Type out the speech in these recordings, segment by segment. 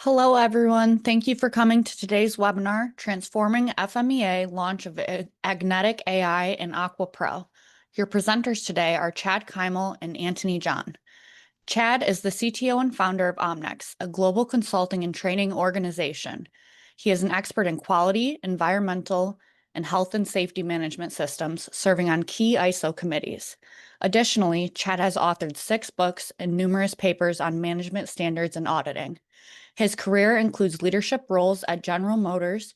Hello, everyone. Thank you for coming to today's webinar, Transforming FMEA Launch of Agnetic AI in AQuA Pro. Your presenters today are Chad Keimel and Anthony John. Chad is the CTO and founder of Omnex, a global consulting and training organization. He is an expert in quality, environmental, and health and safety management systems, serving on key ISO committees. Additionally, Chad has authored 6 books and numerous papers on management standards and auditing. His career includes leadership roles at General Motors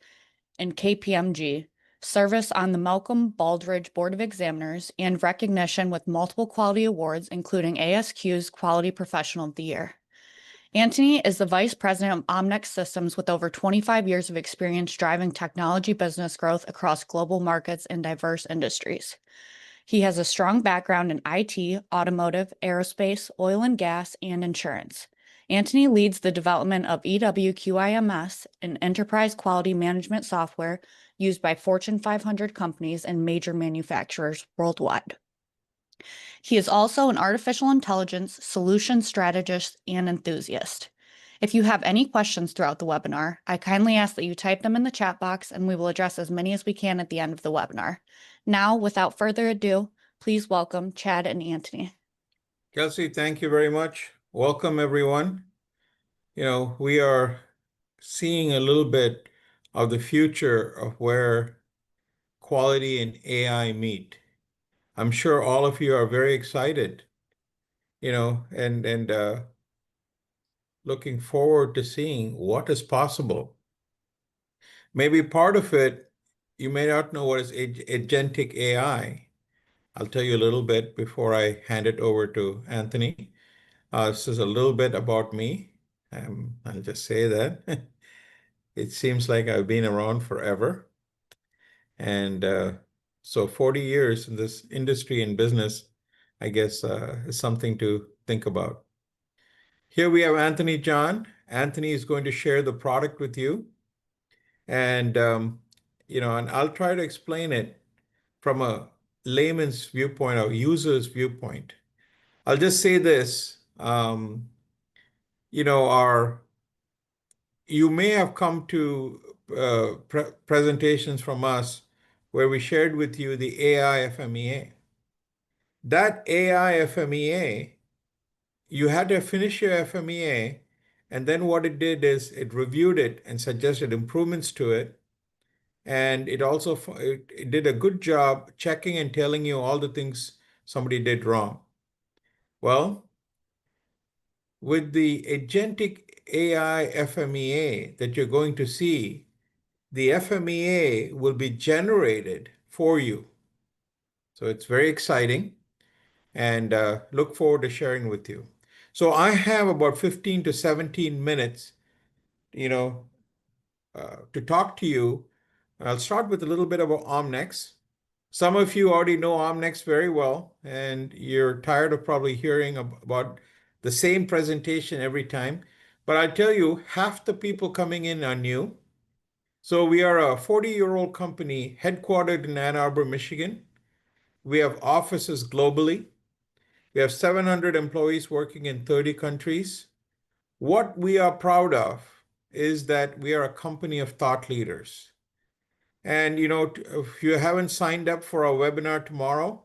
and KPMG, service on the Malcolm Baldrige Board of Examiners, and recognition with multiple quality awards, including ASQ's Quality Professional of the Year. Anthony is the Vice President of Omnex Systems with over 25 years of experience driving technology business growth across global markets and diverse industries. He has a strong background in IT, automotive, aerospace, oil and gas, and insurance. Anthony leads the development of EWQIMS, an enterprise quality management software used by Fortune 500 companies and major manufacturers worldwide. He is also an artificial intelligence solution strategist and enthusiast. If you have any questions throughout the webinar, I kindly ask that you type them in the chat box and we will address as many as we can at the end of the webinar. Now, without further ado, please welcome Chad and Anthony. Kelsey, thank you very much. Welcome, everyone. We are seeing a little bit of the future of where quality and AI meet. I'm sure all of you are very excited, and looking forward to seeing what is possible. Maybe part of it, you may not know what is Agentic AI. I'll tell you a little bit before I hand it over to Anthony. This is a little bit about me. I'll just say that. It seems like I've been around forever. And so 40 years in this industry and business, I guess, is something to think about. Here we have Anthony John. Anthony is going to share the product with you. And, and I'll try to explain it from a layman's viewpoint or user's viewpoint. I'll just say this. You may have come to presentations from us where we shared with you the AI FMEA. That AI FMEA, you had to finish your FMEA, and then what it did is it reviewed it and suggested improvements to it. And it also it did a good job checking and telling you all the things somebody did wrong. Well, with the Agentic AI FMEA that you're going to see, the FMEA will be generated for you. So it's very exciting, and look forward to sharing with you. So I have about 15 to 17 minutes, to talk to you. I'll start with a little bit about Omnex. Some of you already know Omnex very well, and you're tired of probably hearing about the same presentation every time. But I tell you, half the people coming in are new. So we are a 40-year-old company headquartered in Ann Arbor, Michigan. We have offices globally. We have 700 employees working in 30 countries. What we are proud of is that we are a company of thought leaders. And, if you haven't signed up for our webinar tomorrow,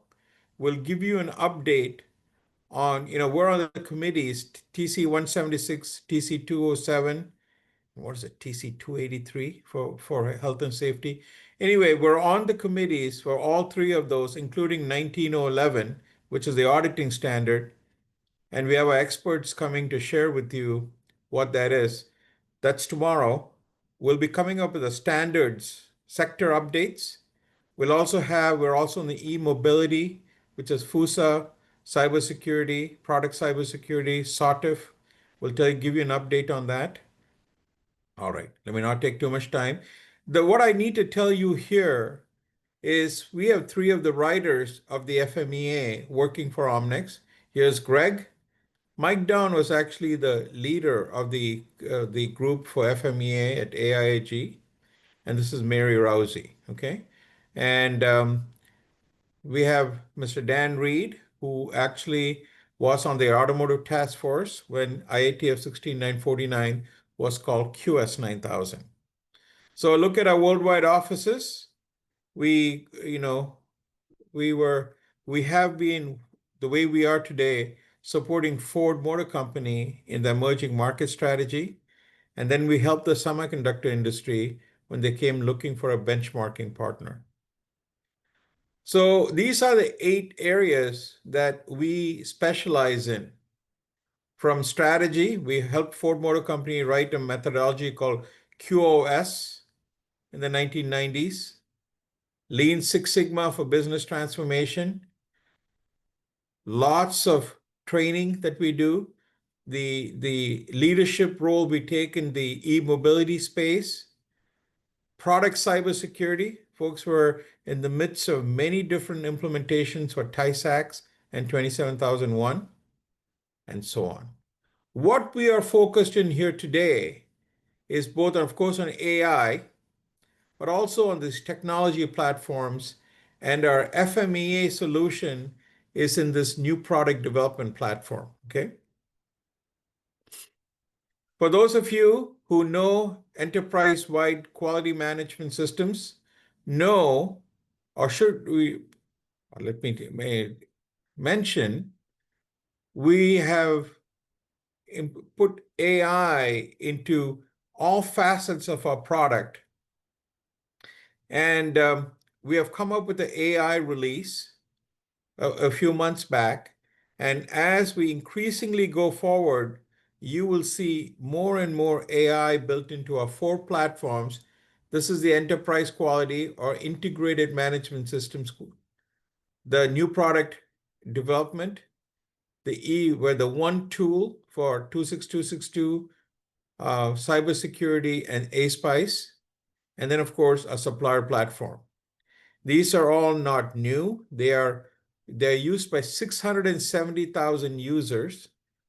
we'll give you an update on, we're on the committees, TC 176, TC 207, what is it, TC 283 for health and safety. Anyway, we're on the committees for all 3 of those, including 19011, which is the auditing standard. And we have our experts coming to share with you what that is. That's tomorrow. We'll be coming up with the standards, sector updates. We're also in the e-mobility, which is FUSA, cybersecurity, product cybersecurity, SOTIF. We'll give you an update on that. All right, let me not take too much time. What I need to tell you here is we have 3 of the writers of the FMEA working for Omnex. Here's Greg. Mike Down was actually the leader of the group for FMEA at AIAG. And this is Mary Rousey, okay? And we have Mr. Dan Reed, who actually was on the automotive task force when IATF 16949 was called QS 9000. So look at our worldwide offices. We, you know, we were, we have been the way we are today, supporting Ford Motor Company in the emerging market strategy. And then we helped the semiconductor industry when they came looking for a benchmarking partner. So these are the 8 areas that we specialize in. From strategy, we helped Ford Motor Company write a methodology called QoS in the 1990s, Lean Six Sigma for business transformation, lots of training that we do, the leadership role we take in the e-mobility space, product cybersecurity. Folks were in the midst of many different implementations for TISAX and 27001, and so on. What we are focused in here today is both, of course, on AI, but also on these technology platforms. And our FMEA solution is in this new product development platform. Okay. For those of you who know enterprise-wide quality management systems, know, or should we, let me mention, we have put AI into all facets of our product. And we have come up with the AI release a few months back. And as we increasingly go forward, you will see more and more AI built into our 4 platforms. This is the enterprise quality or integrated management systems, the new product development, where the one tool for 26262, cybersecurity, and ASPICE, and then, of course, a supplier platform. These are all not new. They're used by 670,000 users.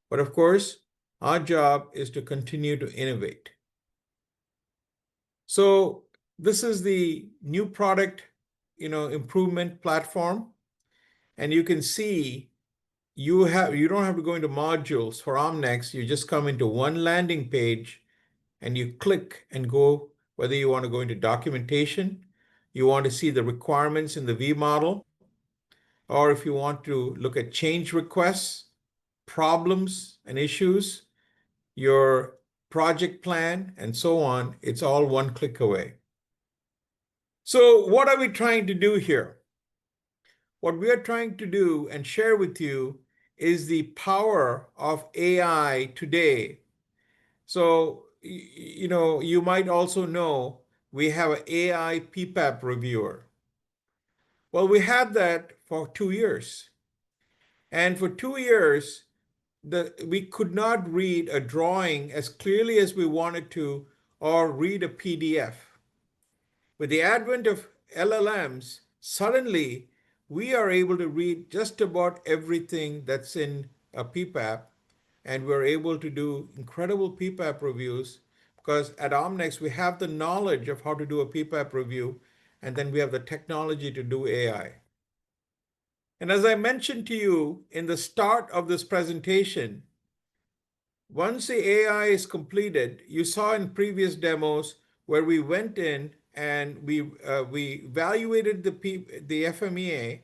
But of course, our job is to continue to innovate. So this is the new product, improvement platform. And you can see you don't have to go into modules for Omnex. You just come into one landing page and you click and go, whether you want to go into documentation, you want to see the requirements in the V model, or if you want to look at change requests, problems and issues, your project plan, and so on, it's all one click away. So what are we trying to do here? What we are trying to do and share with you is the power of AI today. So, you might also know we have an AI PPAP reviewer. Well, we had that for 2 years. And for 2 years, we could not read a drawing as clearly as we wanted to or read a PDF. With the advent of LLMs, suddenly we are able to read just about everything that's in a PPAP, and we're able to do incredible PPAP reviews because at Omnex we have the knowledge of how to do a PPAP review, and then we have the technology to do AI. And as I mentioned to you in the start of this presentation, once the AI is completed, you saw in previous demos where we went in and we evaluated the FMEA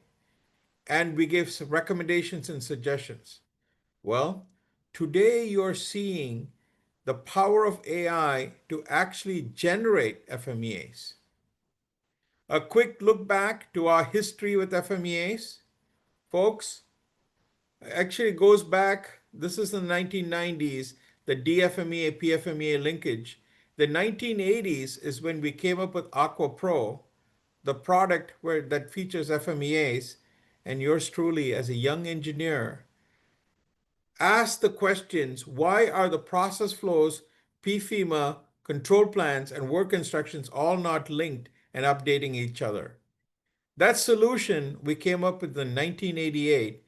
and we gave some recommendations and suggestions. Well, today you're seeing the power of AI to actually generate FMEAs. A quick look back to our history with FMEAs. Folks, actually goes back, this is the 1990s, the DFMEA, PFMEA linkage. The 1980s is when we came up with AQuA Pro, the product that features FMEAs, and yours truly as a young engineer ask the questions, why are the process flows, PFMEA, control plans, and work instructions all not linked and updating each other? That solution we came up with in 1988,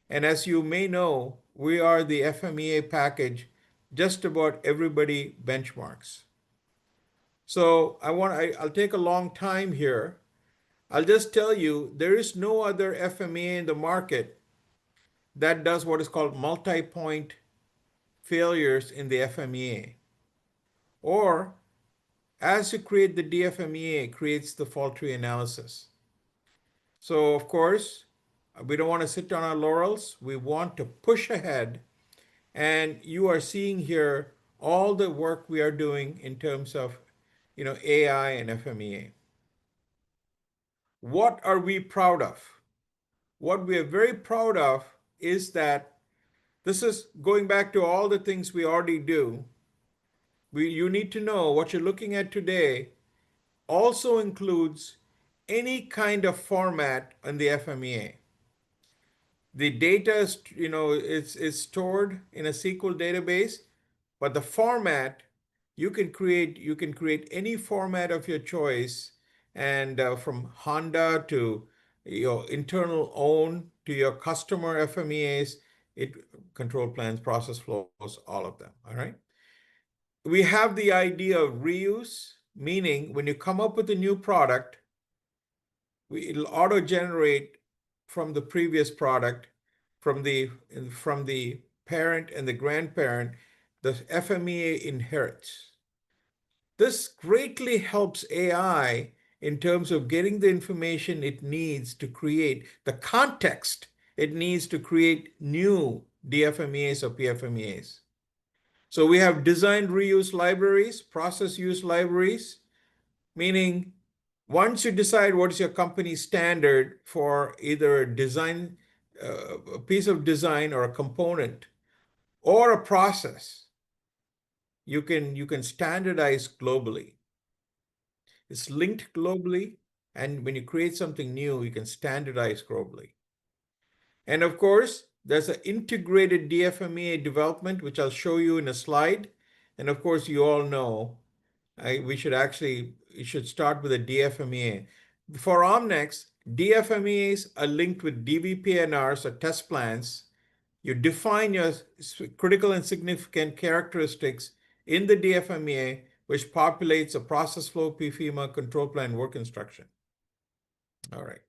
and as you may know, we are the FMEA package just about everybody benchmarks. So I'll take a long time here. I'll just tell you, there is no other FMEA in the market that does what is called multi-point failures in the FMEA. or as you create the DFMEA, it creates the fault tree analysis. So of course, we don't want to sit on our laurels. We want to push ahead. And you are seeing here all the work we are doing in terms of, AI and FMEA. What are we proud of? What we are very proud of is that this is going back to all the things we already do. You need to know what you're looking at today also includes any kind of format in the FMEA. The data is, is stored in a SQL database, but the format you can create any format of your choice, and from Honda to your internal own to your customer FMEAs, it control plans, process flows, all of them. All right. We have the idea of reuse, meaning when you come up with a new product, it'll auto generate from the previous product, from the parent and the grandparent, the FMEA inherits. This greatly helps AI in terms of getting the information it needs to create the context it needs to create new DFMEAs or PFMEAs. So we have design reuse libraries, process use libraries, meaning once you decide what is your company standard for either a design, a piece of design or a component or a process, you can standardize globally. It's linked globally, and when you create something new, you can standardize globally. And of course, there's an integrated DFMEA development, which I'll show you in a slide. And of course, you all know you should start with a DFMEA. For Omnex, DFMEAs are linked with DVPNRs or test plans. You define your critical and significant characteristics in the DFMEA, which populates a process flow, PFMEA, control plan, work instruction. All right.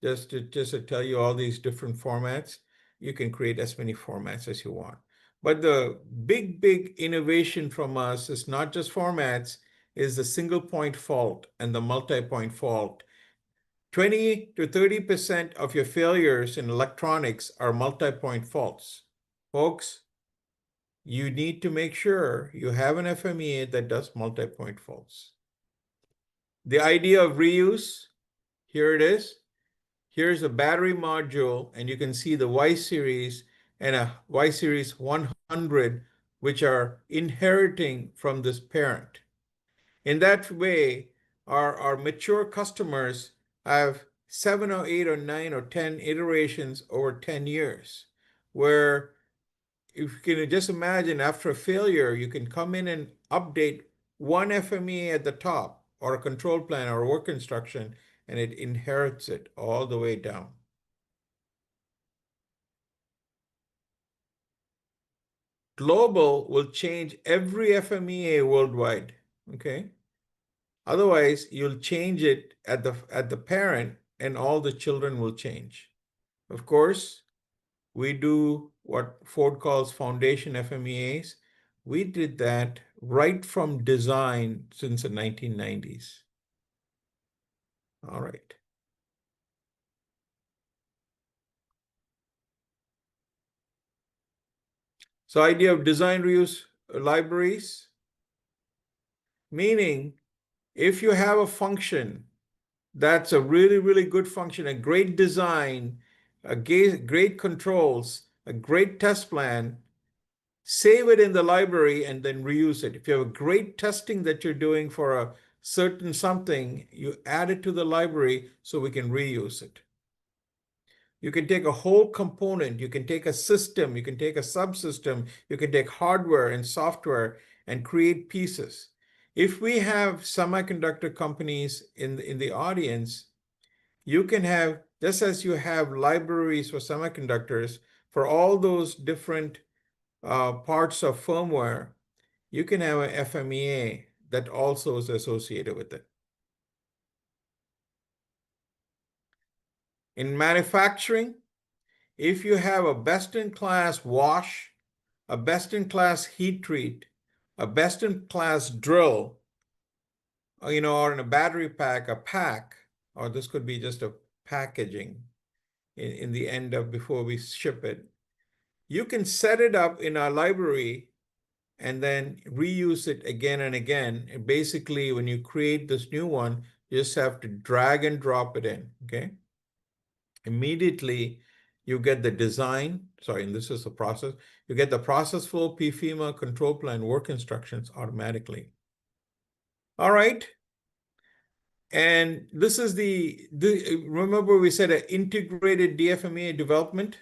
Just to tell you all these different formats, you can create as many formats as you want. But the big innovation from us is not just formats, is the single point fault and the multi-point fault. 20 to 30% of your failures in electronics are multi-point faults. Folks, you need to make sure you have an FMEA that does multi-point faults. The idea of reuse, here it is. Here's a battery module, and you can see the Y series and a Y series 100, which are inheriting from this parent. In that way, our mature customers have 7 or 8 or 9 or 10 iterations over 10 years, where if you can just imagine after a failure, you can come in and update one FMEA at the top, or a control plan or a work instruction, and it inherits it all the way down. Global will change every FMEA worldwide, okay? Otherwise, you'll change it at the parent, and all the children will change. Of course, we do what Ford calls foundation FMEAs. We did that right from design since the 1990s. All right. So idea of design reuse libraries, meaning if you have a function that's a really good function, a great design, great controls, a great test plan, save it in the library and then reuse it. If you have a great testing that you're doing for a certain something, you add it to the library so we can reuse it. You can take a whole component, you can take a system, you can take a subsystem, you can take hardware and software and create pieces. If we have semiconductor companies in the audience, you can have, just as you have libraries for semiconductors, for all those different parts of firmware, you can have an FMEA that also is associated with it. In manufacturing, if you have a best-in-class wash, a best-in-class heat treat, a best-in-class drill, or in a battery pack, a pack, or this could be just a packaging in the end of before we ship it. You can set it up in our library and then reuse it again and again. And basically, when you create this new one, you just have to drag and drop it in, okay? Immediately, you get the design, sorry, and this is the process. You get the process flow, PFMEA, control plan, work instructions automatically. All right. And this is remember we said an integrated DFMEA development?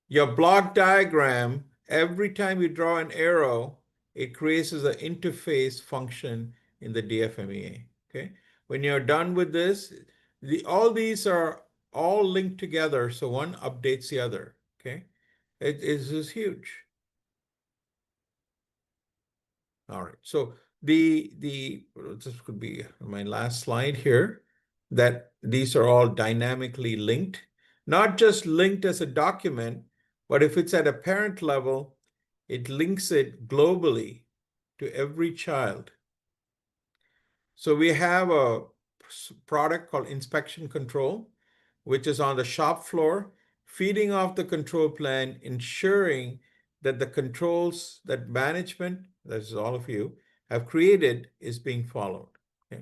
Your block diagram, every time you draw an arrow, it creates an interface function in the DFMEA, okay? When you're done with this, all these are all linked together, so one updates the other, okay? It is huge. All right, so this could be my last slide here, that these are all dynamically linked, not just linked as a document, but if it's at a parent level, it links it globally to every child. So we have a product called Inspection Control, which is on the shop floor, feeding off the control plan, ensuring that the controls that management, that is all of you, have created is being followed. Okay?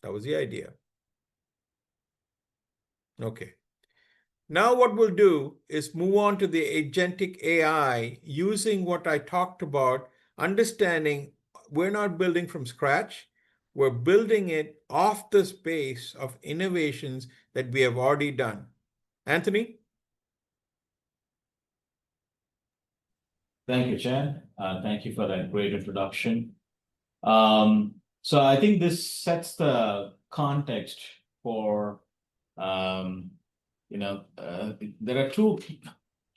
That was the idea. Okay. Now what we'll do is move on to the agentic AI using what I talked about, understanding we're not building from scratch. We're building it off this base of innovations that we have already done. Anthony? Thank you, Chad. Thank you for that great introduction. So I think this sets the context for, there are two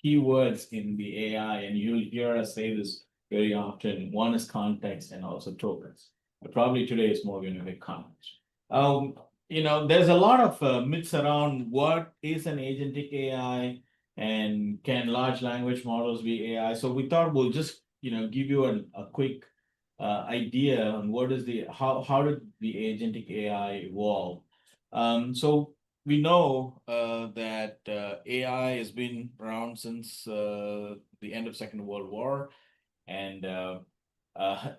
keywords in the AI, and you'll hear us say this very often. One is context and also tokens. But probably today is more going to be context. There's a lot of myths around what is an agentic AI and can large language models be AI. So we thought we'll just give you a quick idea on what is how did the agentic AI evolve. So we know that AI has been around since the end of Second World War, and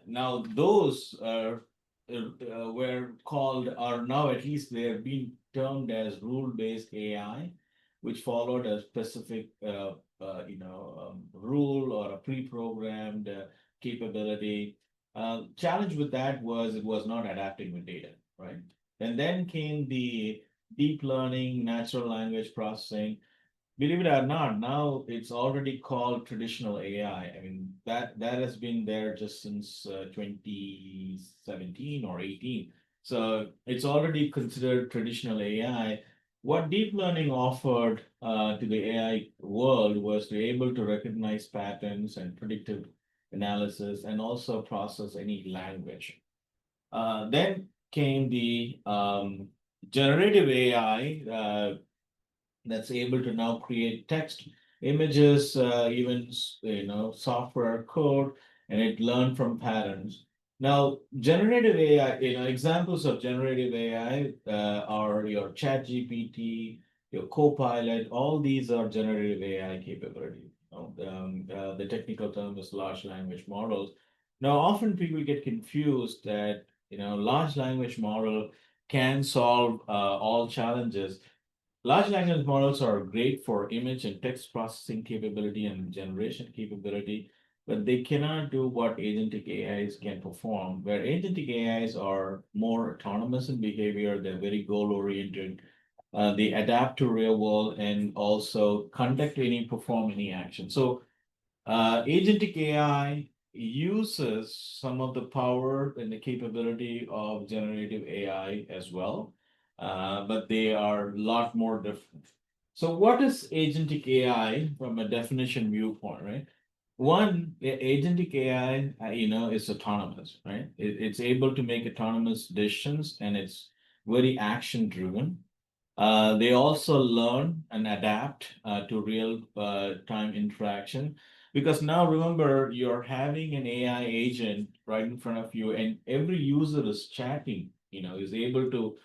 now those are now at least they're being termed as rule-based AI, which followed a specific rule or a pre-programmed capability. Challenge with that was it was not adapting with data, right? And then came the deep learning, natural language processing. Believe it or not, now it's already called traditional AI. I mean, that has been there just since 2017 or 18. So it's already considered traditional AI. What deep learning offered to the AI world was to be able to recognize patterns and predictive analysis and also process any language. Then came the generative AI that's able to now create text, images, even software code, and it learned from patterns. Now, generative AI, examples of generative AI are your ChatGPT, your Copilot. All these are generative AI capability. The technical term is large language models. Now, often people get confused that large language model can solve all challenges. Large language models are great for image and text processing capability and generation capability, but they cannot do what agentic AIs can perform, where agentic AIs are more autonomous in behavior, they're very goal-oriented, they adapt to real world and also perform any action. So agentic AI uses some of the power and the capability of generative AI as well, but they are a lot more different. So what is agentic AI from a definition viewpoint, right? One, agentic AI, is autonomous, right? It's able to make autonomous decisions and it's very action driven. They also learn and adapt to real time interaction. Because now remember, you're having an AI agent right in front of you, and every user is chatting, is able to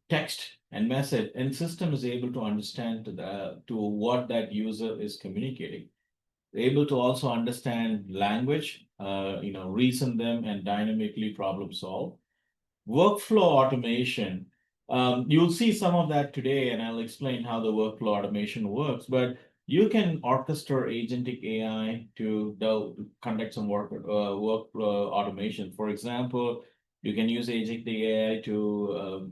text and message, and system is able to understand to what that user is communicating. Able to also understand language, reason them and dynamically problem solve. Workflow automation, you'll see some of that today, and I'll explain how the workflow automation works, but you can orchestrate agentic AI to conduct some workflow automation. For example, you can use agentic AI to,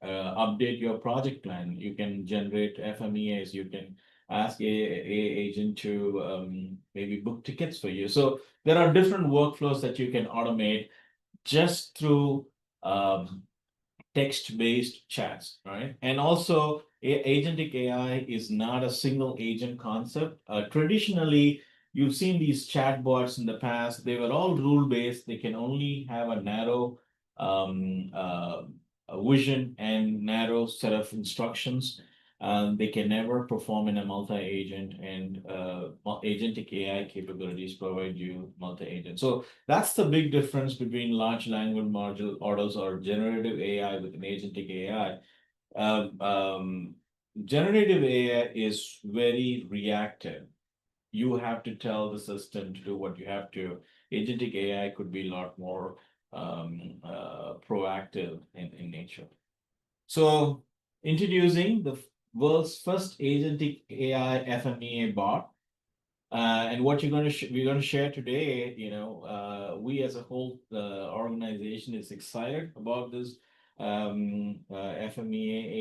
update your project plan. You can generate FMEAs. You can ask a agent to maybe book tickets for you. So there are different workflows that you can automate just through text-based chats, right? And also, agentic AI is not a single agent concept. Traditionally, you've seen these chatbots in the past. They were all rule-based. They can only have a narrow vision and narrow set of instructions. They can never perform in a multi-agent, and agentic AI capabilities provide you multi-agent. So that's the big difference between large language models or generative AI with an agentic AI. Generative AI is very reactive. You have to tell the system to do what you have to. Agentic AI could be a lot more proactive in nature. So introducing the world's first agentic AI FMEA bot. And what we're going to share today, we as a whole organization is excited about this FMEA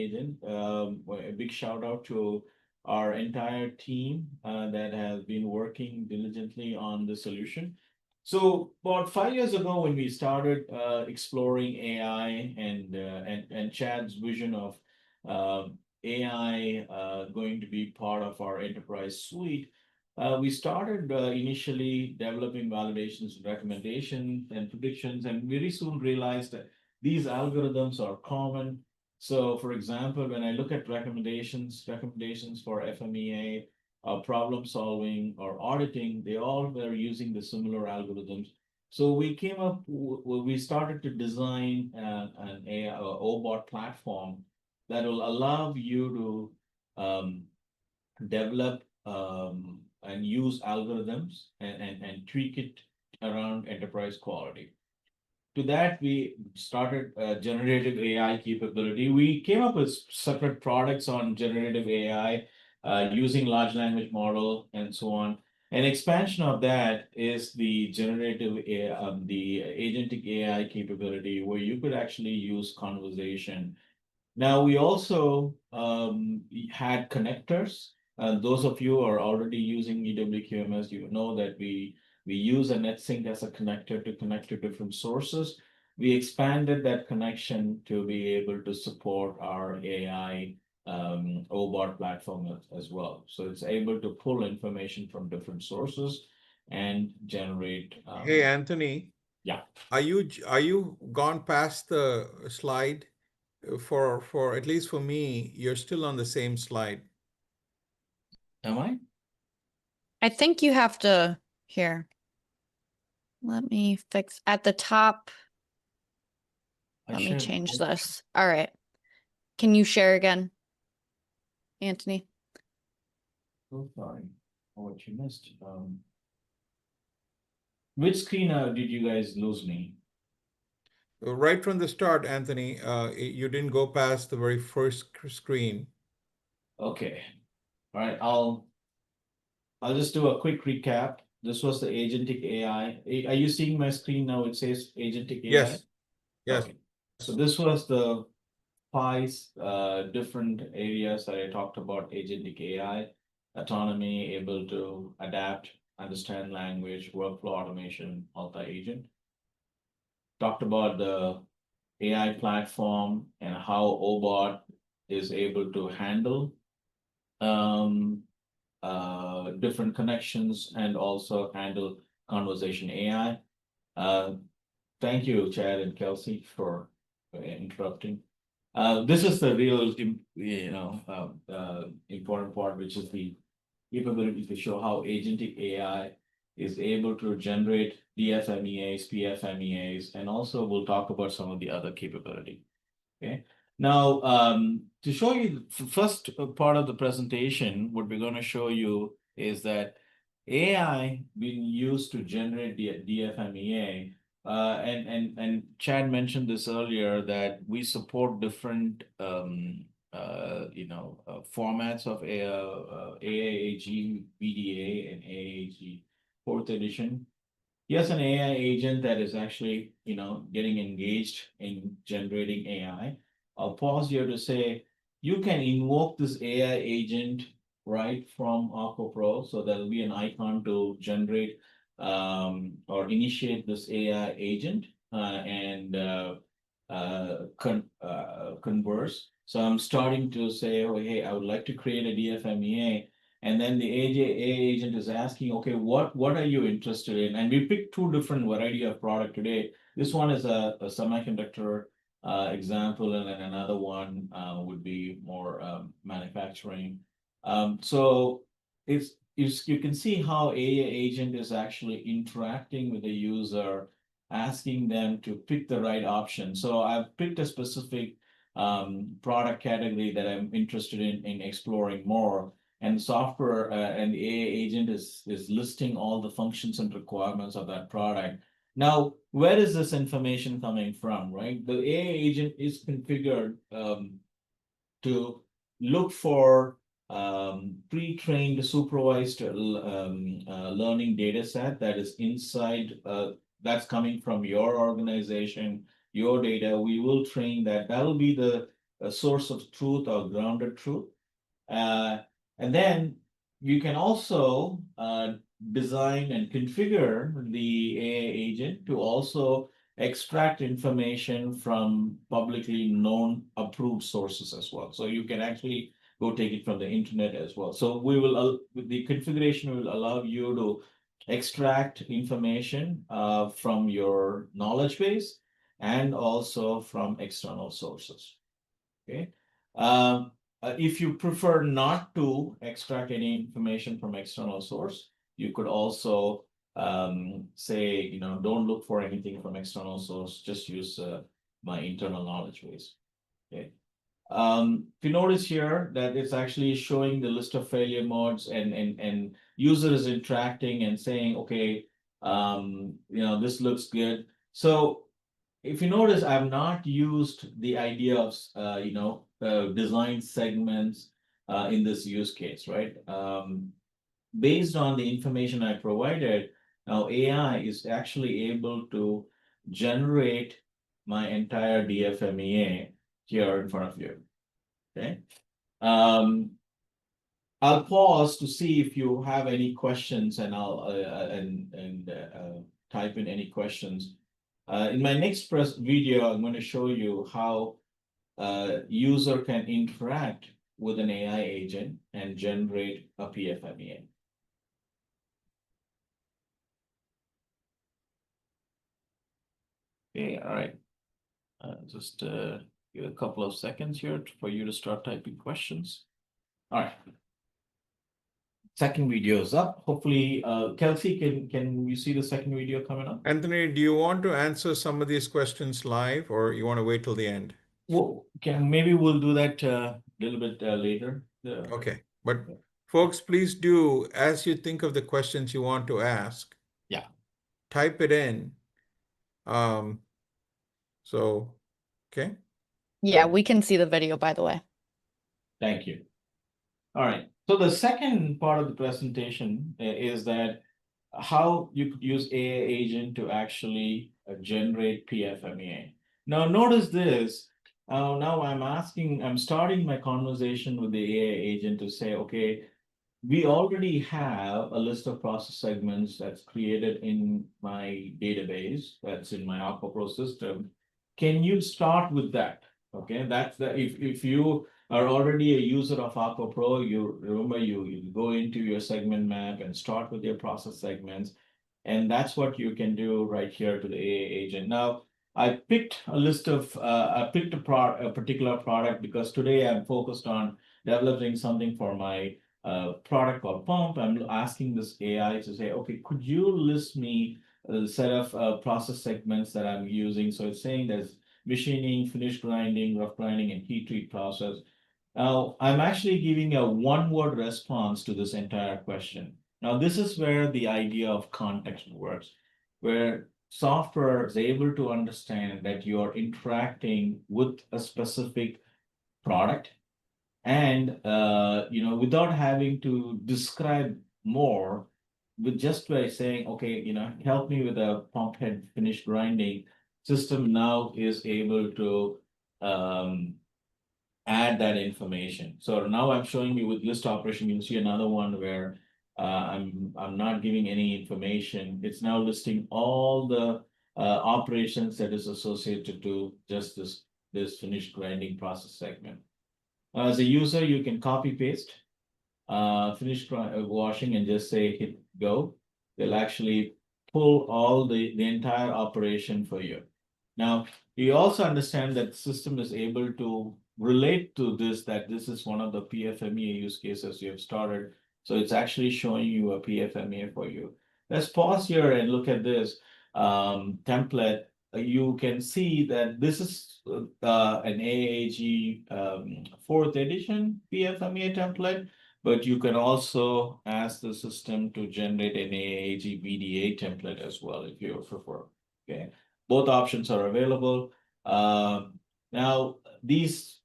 agent. A big shout out to our entire team that has been working diligently on the solution. So about 5 years ago, when we started exploring AI and Chad's vision of AI going to be part of our enterprise suite, we started initially developing validations, recommendations, and predictions, and very soon realized that these algorithms are common. So, for example, when I look at recommendations for FMEA, problem solving or auditing, they all were using the similar algorithms. So we we started to design an AI OBOT platform that will allow you to develop and use algorithms and tweak it around enterprise quality. To that, we started generative AI capability. We came up with separate products on generative AI using large language model and so on. An expansion of that is the generative AI, the agentic AI capability, where you could actually use conversation. Now, we also had connectors. Those of you who are already using EWQMS, you know that we use a NetSync as a connector to connect to different sources. We expanded that connection to be able to support our AI OBOT platform as well. So it's able to pull information from different sources and generate. Hey, Anthony. Yeah. Are you gone past the slide? For at least for me, you're still on the same slide. Am I? I think you have to here. Let me fix at the top. Let me change this. All right. Can you share again, Anthony? So sorry for what you missed. Which screen did you guys lose me? Right from the start, Anthony, you didn't go past the very first screen. Okay. All right. I'll just do a quick recap. This was the agentic AI. Are you seeing my screen now? It says agentic AI. Yes. Yes. Okay. So this was the 5 different areas that I talked about agentic AI, autonomy, able to adapt, understand language, workflow automation, multi-agent. Talked about the AI platform and how OBOT is able to handle different connections and also handle conversation AI. Thank you, Chad and Kelsey, for interrupting. This is the real, important part, which is the capability to show how agentic AI is able to generate DFMEAs, PFMEAs, and also we'll talk about some of the other capability. Okay. Now, to show you the first part of the presentation, what we're going to show you is that AI being used to generate the DFMEA, and Chad mentioned this earlier that we support different formats of AAG, VDA, and AAG 4th edition. Here's an AI agent that is actually, getting engaged in generating AI. I'll pause here to say, you can invoke this AI agent right from AQuA Pro. So there'll be an icon to generate or initiate this AI agent and converse. So I'm starting to say, oh, hey, I would like to create a DFMEA. And then the AI agent is asking, okay, what are you interested in? And we picked two different variety of product today. This one is a semiconductor example, and then another one would be more manufacturing. So you can see how AI agent is actually interacting with the user, asking them to pick the right option. So I've picked a specific product category that I'm interested in exploring more. And software and the AI agent is listing all the functions and requirements of that product. Now, where is this information coming from, right? The AI agent is configured to look for pre-trained supervised learning data set that is inside, that's coming from your organization, your data. We will train that. That will be the source of truth or grounded truth. And then you can also design and configure the AI agent to also extract information from publicly known approved sources as well. So you can actually go take it from the internet as well. So the configuration will allow you to extract information from your knowledge base and also from external sources. Okay. If you prefer not to extract any information from external source, you could also say, don't look for anything from external source, just use my internal knowledge base. Okay. If you notice here that it's actually showing the list of failure modes and user is interacting and saying, okay, this looks good. So if you notice, I've not used the idea of, design segments in this use case, right? Based on the information I provided, now AI is actually able to generate my entire DFMEA here in front of you, okay? I'll pause to see if you have any questions, and I'll type in any questions. In my next video, I'm going to show you how user can interact with an AI agent and generate a PFMEA. Okay, all right. Just give a couple of seconds here for you to start typing questions. All right. Second video is up. Hopefully, Kelsey, can you see the second video coming up? Anthony, do you want to answer some of these questions live, or you want to wait till the end? Well, maybe we'll do that a little bit later. Okay, but folks, please do, as you think of the questions you want to ask, yeah, type it in. So, okay. Yeah, we can see the video, by the way. Thank you. All right. So the second part of the presentation is that how you could use AI agent to actually generate PFMEA. Now, notice this. Now I'm starting my conversation with the AI agent to say, okay, we already have a list of process segments that's created in my database, that's in my AQuA Pro system. Can you start with that? Okay, that's the if you are already a user of AQuA Pro, you remember you go into your segment map and start with your process segments. And that's what you can do right here to the AI agent. Now, I picked a list of, I picked a particular product because today I'm focused on developing something for my product or pump, I'm asking this AI to say, okay, could you list me a set of process segments that I'm using? So it's saying there's machining, finish grinding, rough grinding, and heat treat process. Now, I'm actually giving a one-word response to this entire question. Now, this is where the idea of context works, where software is able to understand that you are interacting with a specific product and without having to describe more, with just by saying, okay, help me with a pump head finish grinding, system now is able to add that information. So now I'm showing you with list operation, you'll see another one where I'm not giving any information. It's now listing all the operations that is associated to just this finished grinding process segment. As a user, you can copy paste, finish washing and just say hit go. They'll actually pull all the entire operation for you. Now, you also understand that the system is able to relate to this, that this is one of the PFMEA use cases you have started. So it's actually showing you a PFMEA for you. Let's pause here and look at this template. You can see that this is an AAG 4th edition PFMEA template, but you can also ask the system to generate an AAG VDA template as well if you prefer. Okay, both options are available. Now, these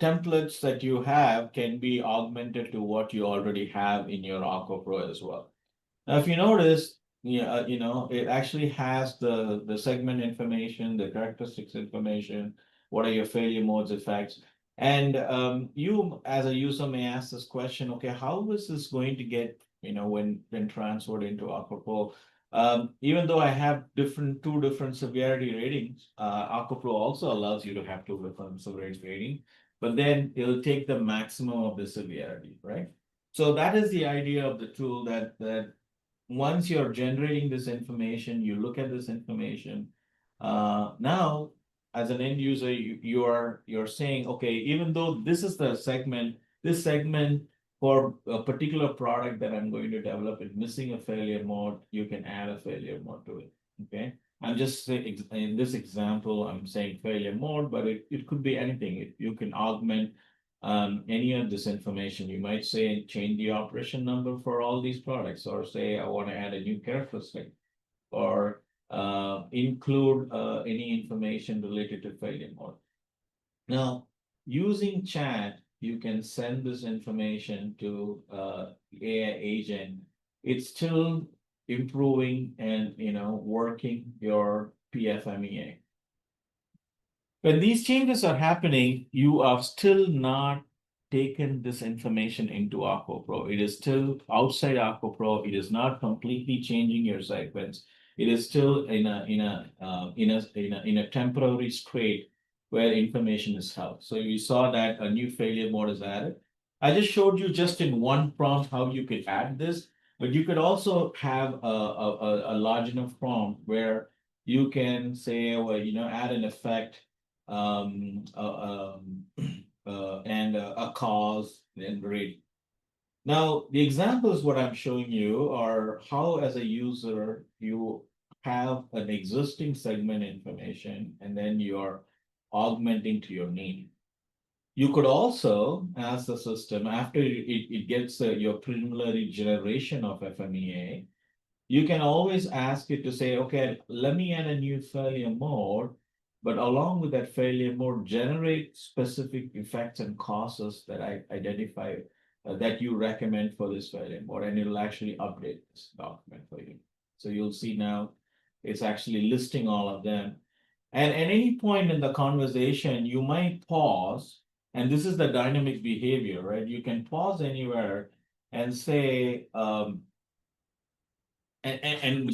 templates that you have can be augmented to what you already have in your AQuA Pro as well. Now, if you notice, it actually has the segment information, the characteristics information, what are your failure modes, effects. And you, as a user, may ask this question, okay, how is this going to get, when transferred into AQuA Pro? Even though I have two different severity ratings, AQuA Pro also allows you to have two different severity ratings, but then it'll take the maximum of the severity, right? So that is the idea of the tool, that once you're generating this information, you look at this information. Now, as an end user, you're saying, okay, even though this is the segment, this segment for a particular product that I'm going to develop is missing a failure mode, you can add a failure mode to it. Okay. I'm just saying, in this example, I'm saying failure mode, but it could be anything. You can augment any of this information. You might say change the operation number for all these products, or say I want to add a new characteristic, or include any information related to failure mode. Now, using chat, you can send this information to AI agent. It's still improving and working your PFMEA. When these changes are happening, you are still not taken this information into AQuA Pro. It is still outside AQuA Pro. It is not completely changing your sequence. It is still in a temporary state where information is held. So you saw that a new failure mode is added. I just showed you just in one prompt how you could add this, but you could also have a large enough prompt where you can say, well, add an effect and a cause and rate. Now, the examples what I'm showing you are how, as a user, you have an existing segment information and then you're augmenting to your need. You could also ask the system, after it gets your preliminary generation of FMEA, you can always ask it to say, okay, let me add a new failure mode, but along with that failure mode, generate specific effects and causes that I identify that you recommend for this failure mode, and it'll actually update this document for you. So you'll see now it's actually listing all of them. And at any point in the conversation, you might pause, and this is the dynamic behavior, right? You can pause anywhere and say, and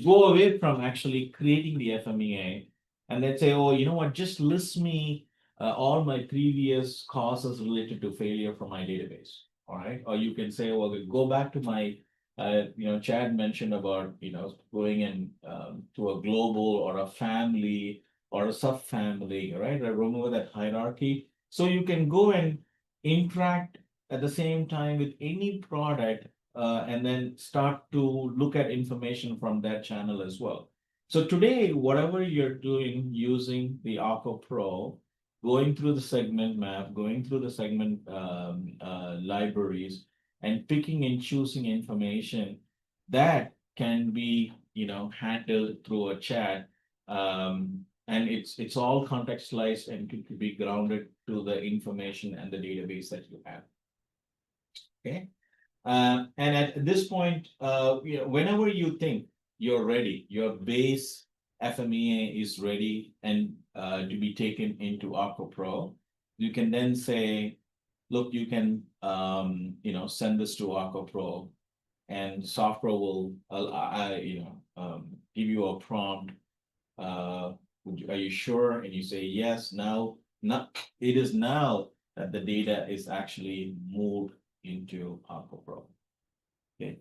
go away from actually creating the FMEA, and then say, oh, you know what, just list me all my previous causes related to failure from my database. All right. Or you can say, well, go back to my, Chad mentioned about, going in to a global or a family or a subfamily, right? I remember that hierarchy. So you can go and interact at the same time with any product, and then start to look at information from that channel as well. So today, whatever you're doing using the AQuA Pro, going through the segment map, going through the segment libraries, and picking and choosing information that can be, handled through a chat. And it's all contextualized and to be grounded to the information and the database that you have. Okay. And at this point, whenever you think you're ready, your base FMEA is ready and to be taken into AQuA Pro, you can then say, look, you can send this to AQuA Pro, and software will give you a prompt. Are you sure? And you say yes. Now, it is now that the data is actually moved into AQuA Pro. Okay.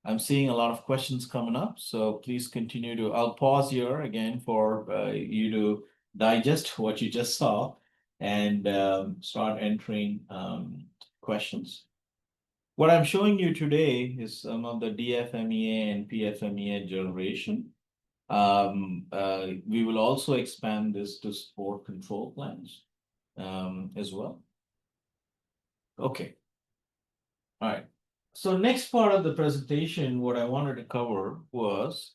I'm seeing a lot of questions coming up, so please continue to. I'll pause here again for you to digest what you just saw and start entering questions. What I'm showing you today is some of the DFMEA and PFMEA generation. We will also expand this to support control plans as well. Okay. All right. So next part of the presentation, what I wanted to cover was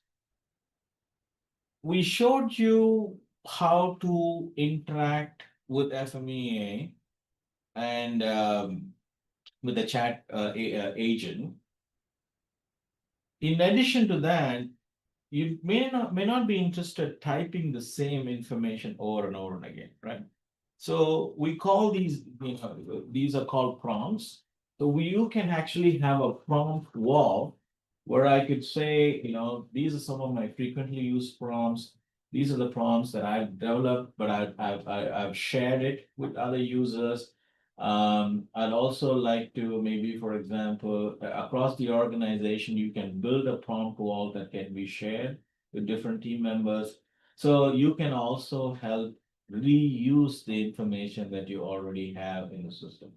we showed you how to interact with FMEA and with the chat agent. In addition to that, you may not be interested typing the same information over and over and again, right? So we call these are called prompts. So you can actually have a prompt wall where I could say, these are some of my frequently used prompts. These are the prompts that I've developed, but I've shared it with other users. I'd also like to maybe, for example, across the organization, you can build a prompt wall that can be shared with different team members. So you can also help reuse the information that you already have in the system.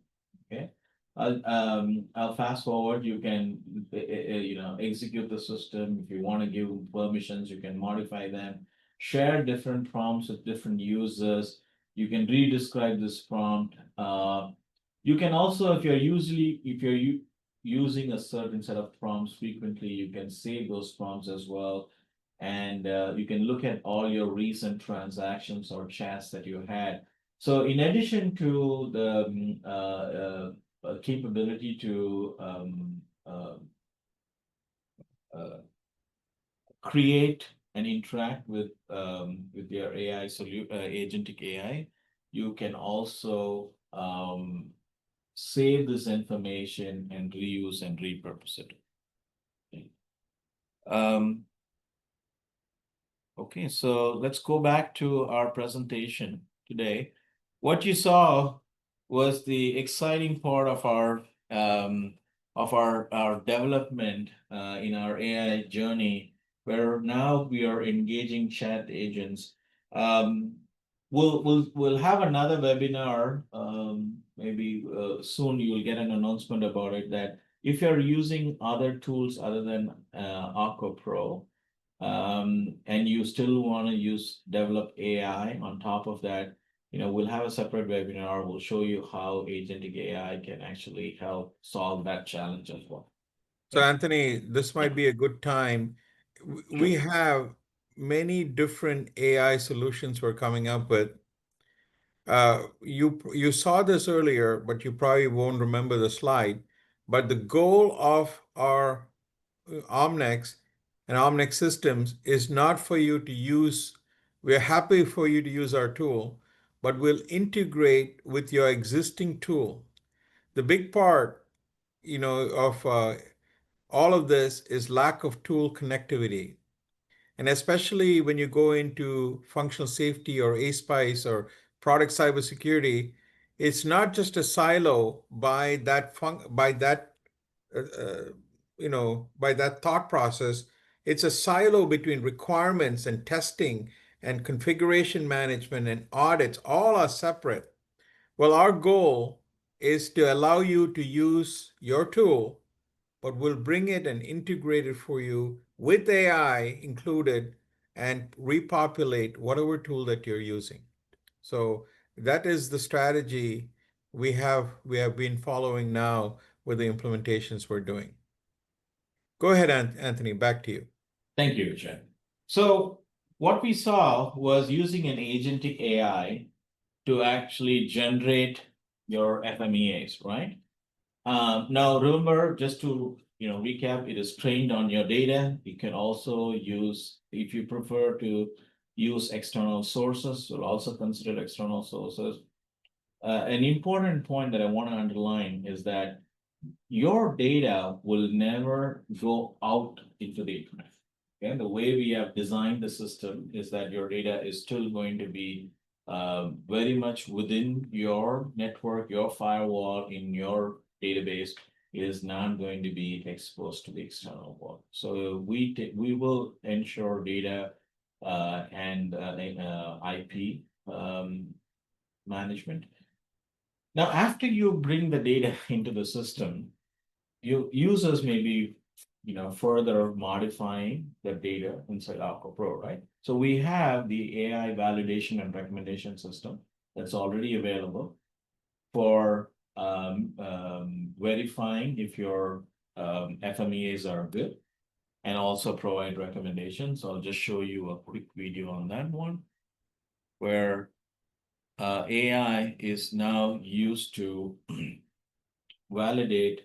Okay. I'll fast forward. You can, execute the system. If you want to give permissions, you can modify them, share different prompts with different users. You can re-describe this prompt. You can also, if you're using a certain set of prompts frequently, you can save those prompts as well. And you can look at all your recent transactions or chats that you had. So in addition to the capability to create and interact with your AI agentic AI, you can also save this information and reuse and repurpose it. Okay, so let's go back to our presentation today. What you saw was the exciting part of our development in our AI journey, where now we are engaging chat agents. We'll have another webinar. Maybe soon you'll get an announcement about it, that if you're using other tools other than AQuA Pro, and you still want to develop AI on top of that, we'll have a separate webinar. We'll show you how agentic AI can actually help solve that challenge as well. So Anthony, this might be a good time. We have many different AI solutions we're coming up with. You saw this earlier, but you probably won't remember the slide. But the goal of our Omnex and Omnex Systems is not for you to use. We're happy for you to use our tool, but we'll integrate with your existing tool. The big part, of all of this is lack of tool connectivity. And especially when you go into functional safety or ASPICE or product cybersecurity, it's not just a silo by that by that thought process. It's a silo between requirements and testing and configuration management and audits. All are separate. Well, our goal is to allow you to use your tool, but we'll bring it and integrate it for you with AI included and repopulate whatever tool that you're using. So that is the strategy we have been following now with the implementations we're doing. Go ahead, Anthony, back to you. Thank you, Chad. So what we saw was using an agentic AI to actually generate your FMEAs, right? Now remember, just to recap, it is trained on your data. You can also use, if you prefer to use external sources, we'll also consider external sources. An important point that I want to underline is that your data will never go out into the internet. Okay, the way we have designed the system is that your data is still going to be very much within your network, your firewall, in your database. It is not going to be exposed to the external world. So we will ensure data and IP management. Now, after you bring the data into the system, users may be further modifying the data inside AQuA Pro, right? So we have the AI validation and recommendation system that's already available for verifying if your FMEAs are good and also provide recommendations. I'll just show you a quick video on that one where AI is now used to validate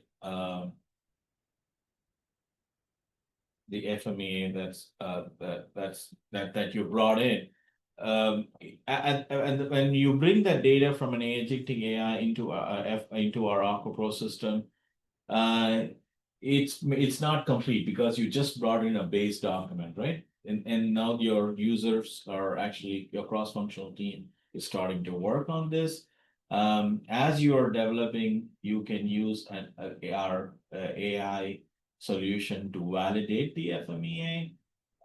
the FMEA that you brought in. And when you bring that data from an agentic AI into our AQuA Pro system, it's not complete because you just brought in a base document, right? And now your users are actually, your cross-functional team is starting to work on this. As you are developing, you can use our AI solution to validate the FMEA.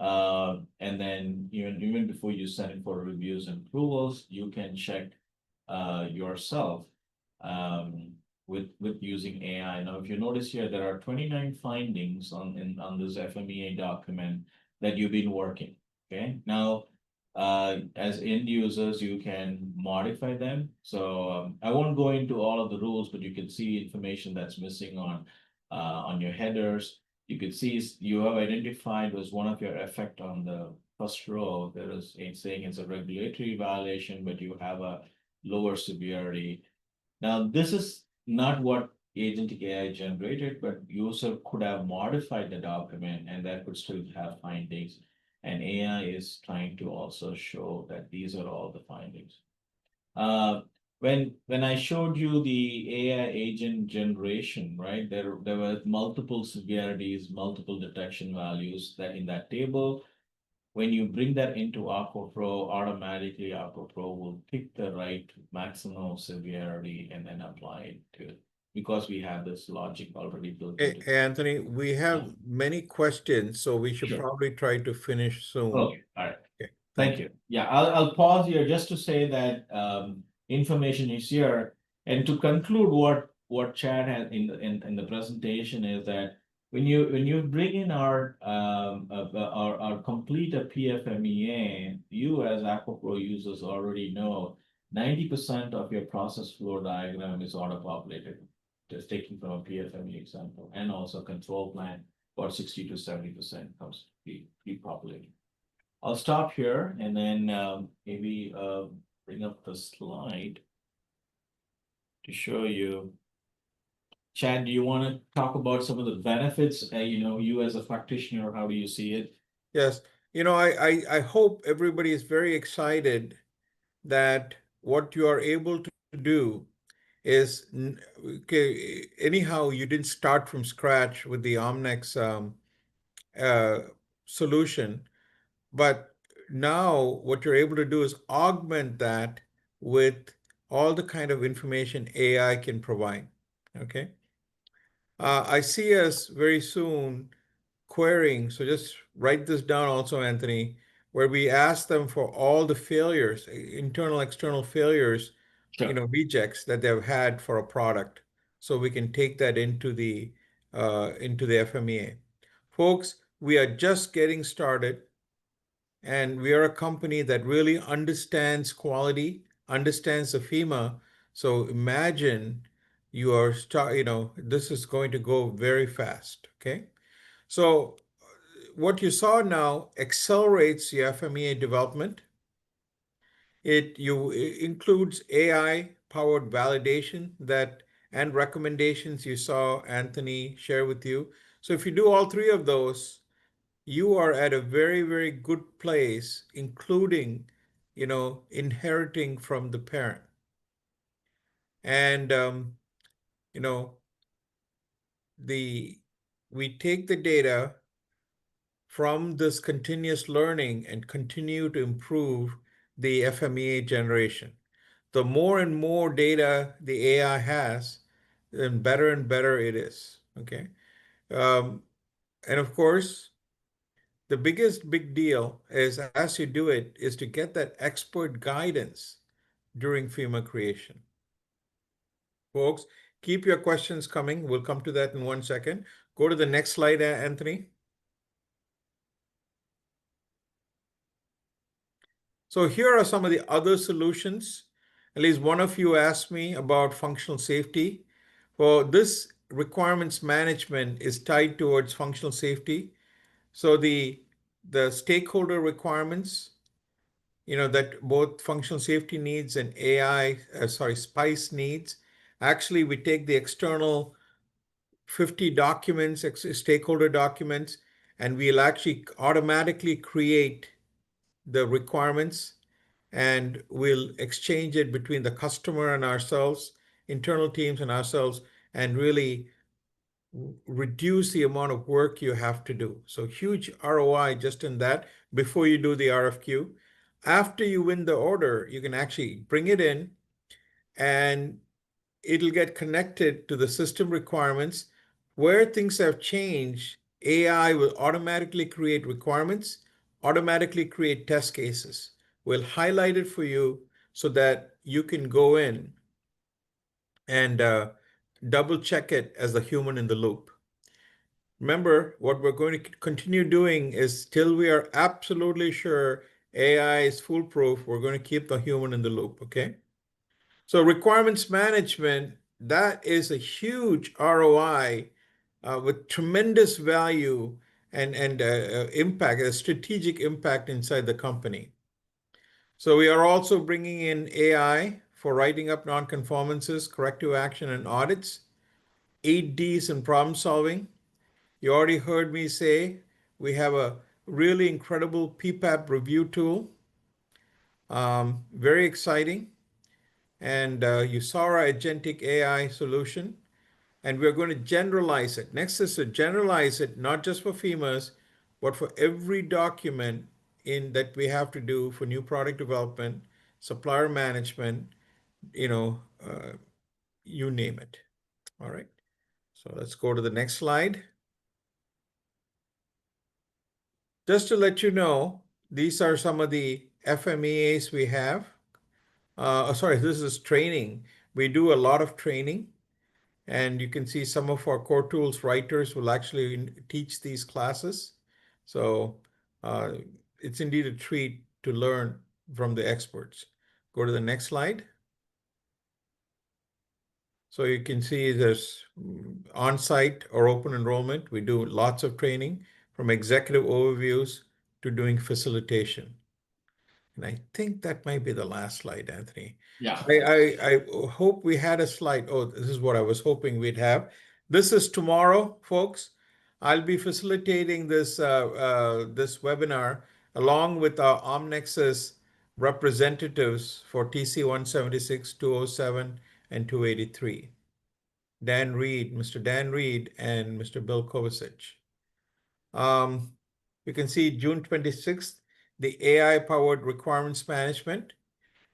And then even before you send it for reviews and approvals, you can check yourself with using AI. Now, if you notice here, there are 29 findings on this FMEA document that you've been working. Okay. Now, as end users, you can modify them. So I won't go into all of the rules, but you can see information that's missing on your headers. You can see you have identified was one of your effect on the first row. There is saying it's a regulatory violation, but you have a lower severity. Now, this is not what agentic AI generated, but user could have modified the document and that could still have findings. And AI is trying to also show that these are all the findings. When I showed you the AI agent generation, right, there were multiple severities, multiple detection values that in that table. When you bring that into AQuA Pro, automatically AQuA Pro will pick the right maximum severity and then apply it to it because we have this logic already built into it. Anthony, we have many questions, so we should probably try to finish soon. Okay, all right. Okay, Thank you. Yeah, I'll pause here just to say that information is here. And to conclude what Chad had in the presentation is that when you bring in our complete PFMEA, you as AQuA Pro users already know 90% of your process flow diagram is auto-populated, just taking from a PFMEA example, and also control plan, about 60 to 70% comes pre-populated. I'll stop here and then maybe bring up the slide to show you. Chad, do you want to talk about some of the benefits? You as a practitioner, how do you see it? Yes. I hope everybody is very excited that what you are able to do is, okay, anyhow, you didn't start from scratch with the Omnex solution, but now what you're able to do is augment that with all the kind of information AI can provide. Okay. I see us very soon querying, so just write this down also, Anthony, where we ask them for all the failures, internal, external failures Sure. rejects that they've had for a product, so we can take that into the FMEA. Folks, we are just getting started, and we are a company that really understands quality, understands the FEMA. So imagine this is going to go very fast. Okay. So what you saw now accelerates the FMEA development. It includes AI powered validation that and recommendations you saw Anthony share with you. So if you do all three of those, you are at a very, very good place, including, inheriting from the parent. And you know, we take the data from this continuous learning and continue to improve the FMEA generation. The more and more data the AI has, then better and better it is. Okay. Um, and of course, the biggest big deal is as you do it is to get that expert guidance during FEMA creation. Folks, keep your questions coming. We'll come to that in 1 second. Go to the next slide, Anthony. So here are some of the other solutions. At least one of you asked me about functional safety. Well, this requirements management is tied towards functional safety. So the stakeholder requirements, that both functional safety needs and SPICE needs. Actually, we take the external 50 documents, stakeholder documents, and we'll actually automatically create the requirements, and we'll exchange it between the customer and ourselves, internal teams and ourselves, and really reduce the amount of work you have to do. So huge ROI just in that before you do the RFQ. After you win the order, you can actually bring it in and it'll get connected to the system requirements. Where things have changed, AI will automatically create requirements, automatically create test cases. We'll highlight it for you so that you can go in and double check it as the human in the loop. Remember, what we're going to continue doing is till we are absolutely sure AI is foolproof, we're going to keep the human in the loop, okay? So requirements management, that is a huge ROI with tremendous value and impact, a strategic impact inside the company. So we are also bringing in AI for writing up non-conformances, corrective action, and audits, 8Ds in problem solving. You already heard me say we have a really incredible PPAP review tool. Very exciting. And you saw our Agentic AI solution, and we're going to generalize it. Next is to generalize it, not just for FEMAs, but for every document that we have to do for new product development, supplier management, you know, uh, you name it. All right. So let's go to the next slide. Just to let you know, these are some of the FMEAs we have. Sorry, this is training. We do a lot of training, and you can see some of our core tools writers will actually teach these classes. So it's indeed a treat to learn from the experts. Go to the next slide. So you can see there's on-site or open enrollment. We do lots of training from executive overviews to doing facilitation. And I think that might be the last slide, Anthony. Yeah. I hope we had a slide. Oh, this is what I was hoping we'd have. This is tomorrow, folks. I'll be facilitating this this webinar along with our Omnex's representatives for TC 176, 207, and 283. Dan Reed, Mr. Dan Reed, and Mr. Bill Kovacic. You can see June 26th, the AI-powered requirements management.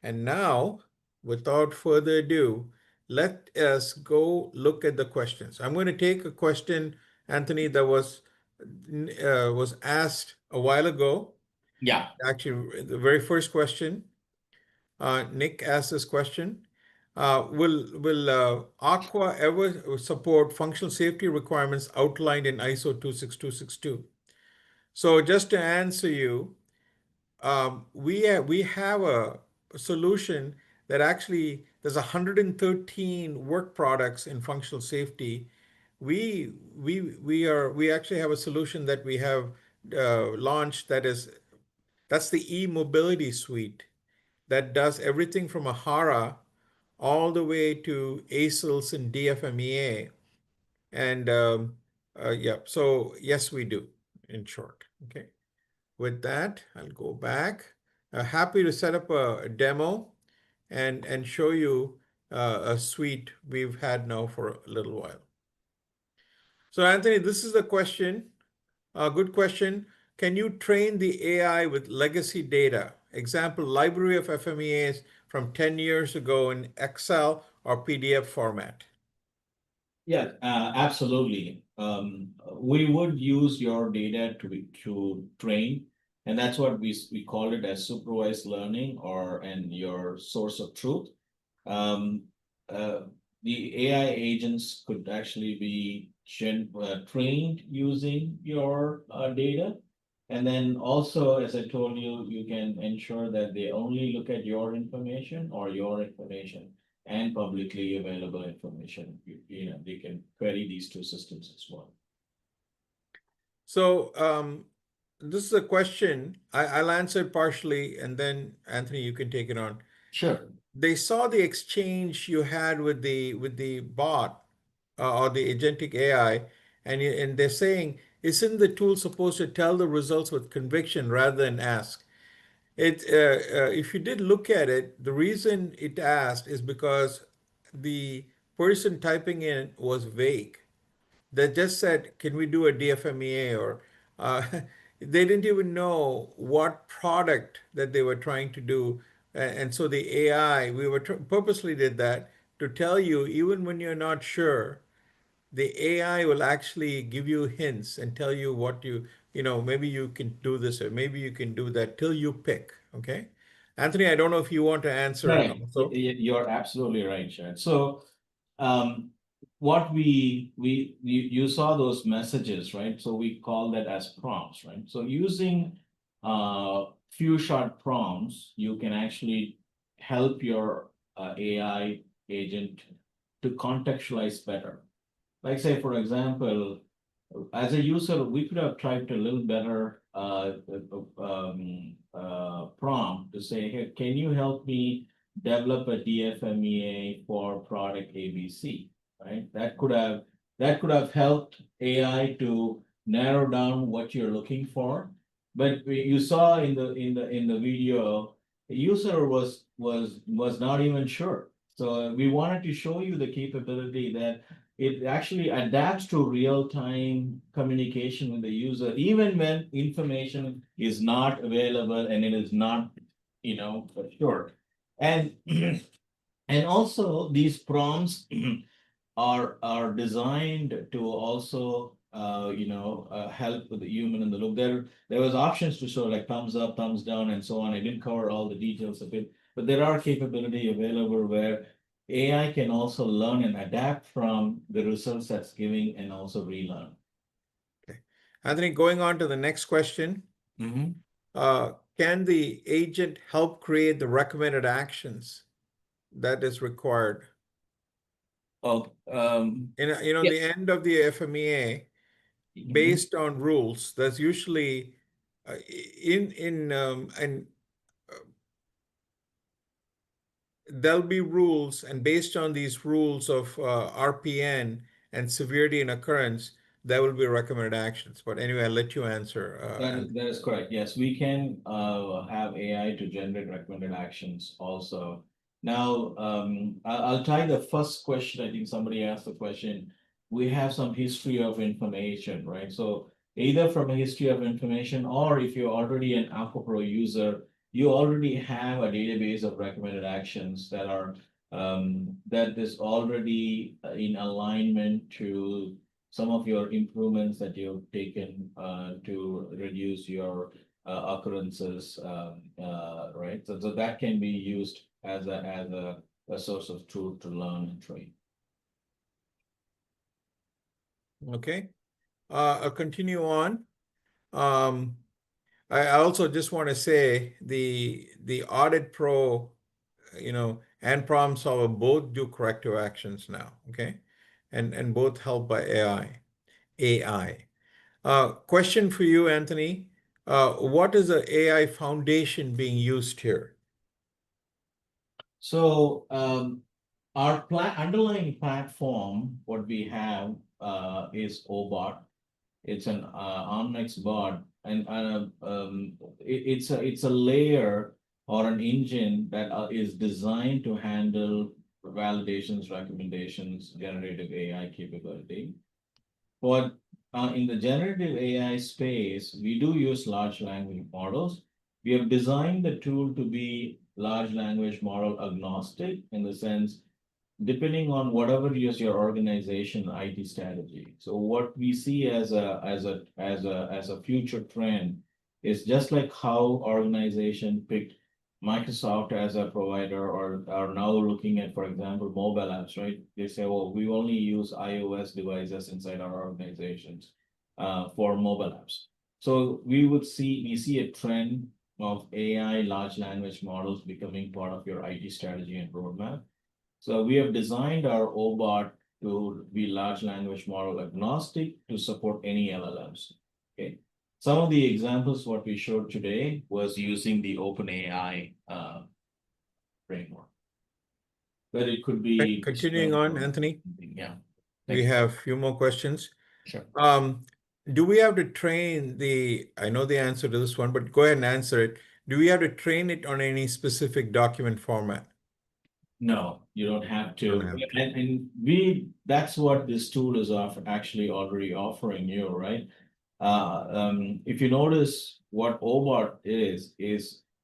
And now, without further ado, let us go look at the questions. I'm going to take a question, Anthony, that was asked a while ago. Yeah. Actually, the very first question, Nick asked this question. Will AQuA ever support functional safety requirements outlined in ISO 26262? So just to answer you, we have a solution that actually there's 113 work products in functional safety. We actually have a solution that we have launched that's the e-mobility suite that does everything from a HARA all the way to ASILs and DFMEA. And yeah, so yes, we do, in short. Okay. With that, I'll go back. Happy to set up a demo and show you a suite we've had now for a little while. So Anthony, this is the question. A good question. Can you train the AI with legacy data? Example, library of FMEAs from 10 years ago in Excel or PDF format. Yeah, absolutely. We would use your data to train, and that's what we call it as supervised learning and your source of truth. Um, uh, the AI agents could actually be trained using your data. And then also, as I told you, you can ensure that they only look at your information and publicly available information. They can query these two systems as well. So this is a question. I'll answer it partially, and then Anthony, you can take it on. Sure. They saw the exchange you had with the bot or the agentic AI, and they're saying, isn't the tool supposed to tell the results with conviction rather than ask? If you did look at it, the reason it asked is because the person typing in was vague. They just said, "Can we do a DFMEA?" Or they didn't even know what product that they were trying to do. And so the AI, we were purposely did that to tell you, even when you're not sure, the AI will actually give you hints and tell you what maybe you can do this or maybe you can do that till you pick. Okay. Anthony, I don't know if you want to answer Right. also. You're absolutely right, Chad. So um, what you saw those messages, right? So we call that as prompts, right? So using few short prompts, you can actually help your AI agent to contextualize better. Like say, for example, as a user, we could have tried a little better prompt to say, hey, can you help me develop a DFMEA for product ABC, right? That could have helped AI to narrow down what you're looking for. But you saw in the video, the user was not even sure. So we wanted to show you the capability that it actually adapts to real-time communication with the user, even when information is not available and it is not, for sure. And and also these prompts are designed to also help with the human in the loop. There was options to show like thumbs up, thumbs down, and so on. I didn't cover all the details of it, but there are capability available where AI can also learn and adapt from the results that's giving and also relearn. Okay. Anthony, going on to the next question. Can the agent help create the recommended actions that is required? Oh, In yeah. the end of the FMEA, based on rules, there's usually and there'll be rules, and based on these rules of RPN and severity and occurrence, there will be recommended actions. But anyway, I'll let you answer. That is correct. Yes, we can have AI to generate recommended actions also. Now, I'll tie the first question. I think somebody asked the question. We have some history of information, right? So either from a history of information, or if you're already an AQuA Pro user, you already have a database of recommended actions that is already in alignment to some of your improvements that you've taken to reduce your occurrences, right? So that can be used as a a source of truth to learn and train. Okay. I'll continue on. I also just want to say the Audit Pro, and Problem Solver both do corrective actions now. Okay, and both helped by AI. Question for you, Anthony. What is the AI foundation being used here? So our underlying platform, what we have is OBOT. It's an Omnex bot, and it's a layer or an engine that is designed to handle validations, recommendations, generative AI capability. But in the generative AI space, we do use large language models. We have designed the tool to be large language model agnostic in the sense, depending on whatever is your organization IT strategy. So what we see as a future trend is just like how organization picked Microsoft as a provider or are now looking at, for example, mobile apps, right? They say, well, we only use iOS devices inside our organizations for mobile apps. So we see a trend of AI large language models becoming part of your IT strategy and roadmap. So we have designed our OBOT to be large language model agnostic to support any LLMs. Okay. Some of the examples what we showed today was using the OpenAI framework. But it could be Continuing on, Anthony. Yeah. We have a few more questions. Sure. Do we have to train I know the answer to this one, but go ahead and answer it. Do we have to train it on any specific document format? No, you don't have to. Don't have to. And that's what this tool is actually already offering you, right? If you notice what OBOT is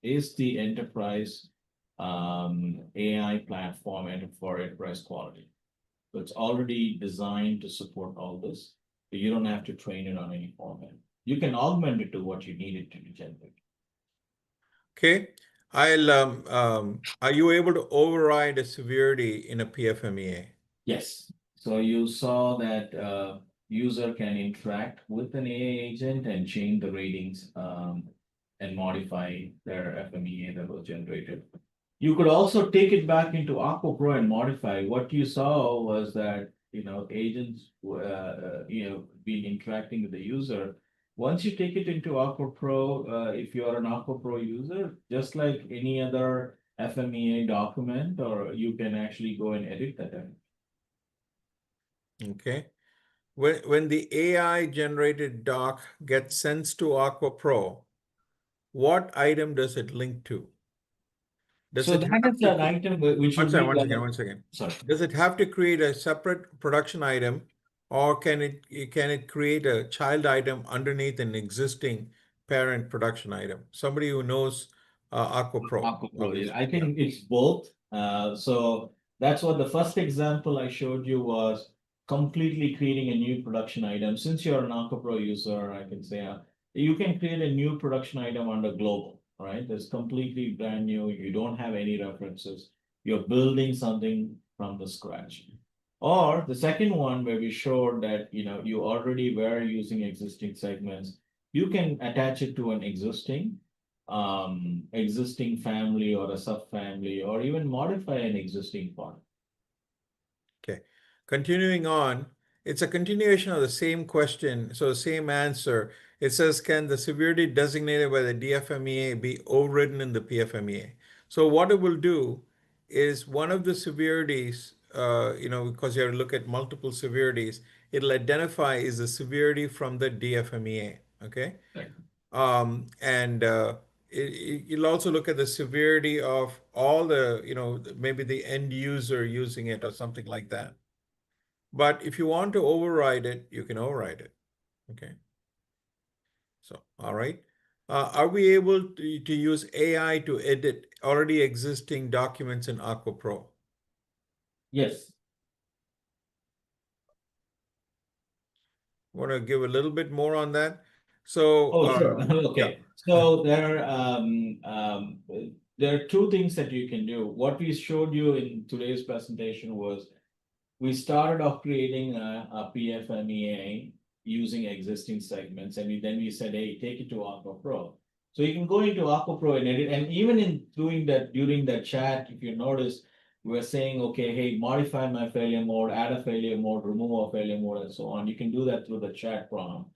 the enterprise AI platform and for enterprise quality. So it's already designed to support all this. So you don't have to train it on any format. You can augment it to what you need it to generate. Okay. Are you able to override a severity in a PFMEA? Yes. So you saw that user can interact with an AI agent and change the ratings and modify their FMEA that was generated. You could also take it back into AQuA Pro and modify. What you saw was that agents been interacting with the user. Once you take it into AQuA Pro, if you are an AQuA Pro user, just like any other FMEA document, or you can actually go and edit that. Okay. When the AI generated doc gets sent to AQuA Pro, what item does it link to? So that is an item which will be. One second. Sorry. Does it have to create a separate production item, or can it create a child item underneath an existing parent production item? Somebody who knows AQuA Pro. AQuA Pro, yeah. I think it's both. So that's what the first example I showed you was completely creating a new production item. Since you're an AQuA Pro user, I can say you can create a new production item under global, right? That's completely brand new. You don't have any references. You're building something from the scratch. Or the second one where we showed that you already were using existing segments, you can attach it to an existing family or a subfamily, or even modify an existing part. Okay. Continuing on, it's a continuation of the same question, so same answer. It says, can the severity designated by the DFMEA be overridden in the PFMEA? So what it will do is one of the severities, because you have to look at multiple severities, it'll identify is the severity from the DFMEA, okay? Right. And you'll also look at the severity of all the, maybe the end user using it or something like that. But if you want to override it, you can override it. Okay. So, all right. Are we able to use AI to edit already existing documents in AQuA Pro? Yes. Want to give a little bit more on that? So, sure. Okay. Yeah. So there are two things that you can do. What we showed you in today's presentation was we started off creating a PFMEA using existing segments, and then we said, hey, take it to AQuA Pro. So you can go into AQuA Pro and edit, and even in doing that during that chat, if you notice, we're saying, okay, hey, modify my failure mode, add a failure mode, remove a failure mode, and so on. You can do that through the chat prompt.